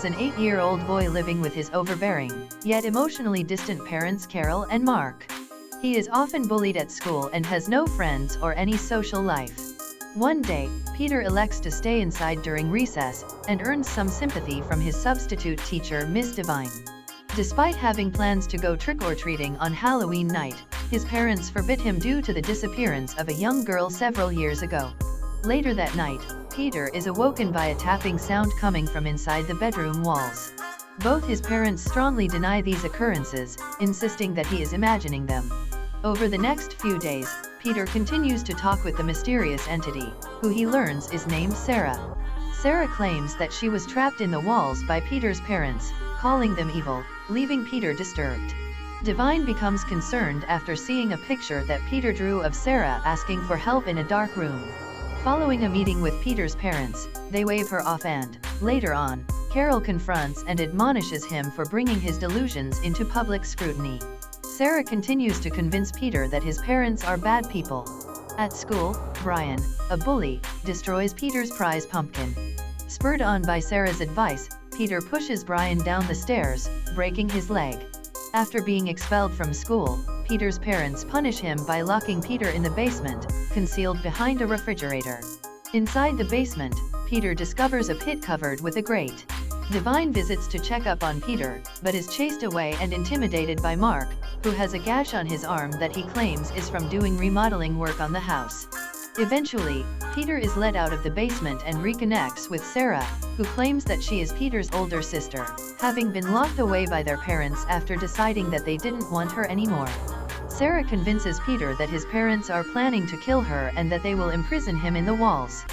an 8-year-old boy living with his overbearing, yet emotionally distant parents Carol and Mark. He is often bullied at school and has no friends or any social life. One day, Peter elects to stay inside during recess, and earns some sympathy from his substitute teacher Miss Devine. Despite having plans to go trick-or-treating on Halloween night, his parents forbid him due to the disappearance of a young girl several years ago. Later that night, Peter is awoken by a tapping sound coming from inside the bedroom walls. Both his parents strongly deny these occurrences, insisting that he is imagining them. Over the next few days, Peter continues to talk with the mysterious entity, who he learns is named Sarah. Sarah claims that she was trapped in the walls by Peter's parents, calling them evil, leaving Peter disturbed. Devine becomes concerned after seeing a picture that Peter drew of Sarah asking for help in a dark room. Following a meeting with Peter's parents, they wave her off and, later on, Carol confronts and admonishes him for bringing his delusions into public scrutiny. Sarah continues to convince Peter that his parents are bad people. At school, Brian, a bully, destroys Peter's prize pumpkin. Spurred on by Sarah's advice, Peter pushes Brian down the stairs, breaking his leg. After being expelled from school, Peter's parents punish him by locking Peter in the basement, concealed behind a refrigerator. Inside the basement, Peter discovers a pit covered with a grate. Devine visits to check up on Peter, but is chased away and intimidated by Mark, who has a gash on his arm that he claims is from doing remodeling work on the house. Eventually, Peter is let out of the basement and reconnects with Sarah, who claims that she is Peter's older sister, having been locked away by their parents after deciding that they didn't want her anymore. Sarah convinces Peter that his parents are planning to kill her and that they will imprison him in the walls.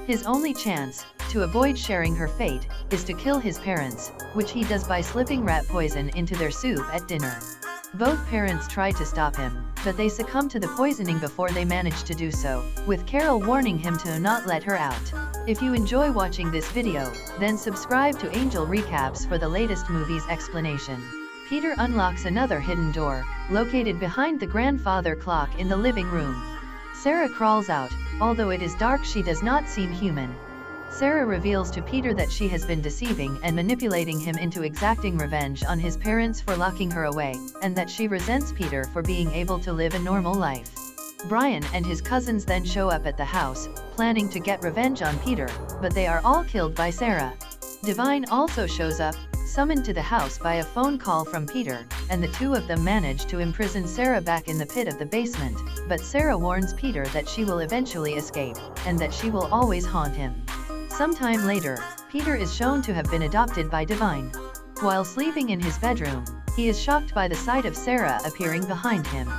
His only chance, to avoid sharing her fate, is to kill his parents, which he does by slipping rat poison into their soup at dinner. Both parents try to stop him, but they succumb to the poisoning before they manage to do so, with Carol warning him to not let her out. If you enjoy watching this video, then subscribe to Angel Recaps for the latest movie's explanation. Peter unlocks another hidden door, located behind the grandfather clock in the living room. Sarah crawls out. Although it is dark, she does not seem human. Sarah reveals to Peter that she has been deceiving and manipulating him into exacting revenge on his parents for locking her away, and that she resents Peter for being able to live a normal life. Brian and his cousins then show up at the house, planning to get revenge on Peter, but they are all killed by Sarah. Devine also shows up, summoned to the house by a phone call from Peter, and the two of them manage to imprison Sarah back in the pit of the basement, but Sarah warns Peter that she will eventually escape, and that she will always haunt him. Sometime later, Peter is shown to have been adopted by Devine. While sleeping in his bedroom, he is shocked by the sight of Sarah appearing behind him.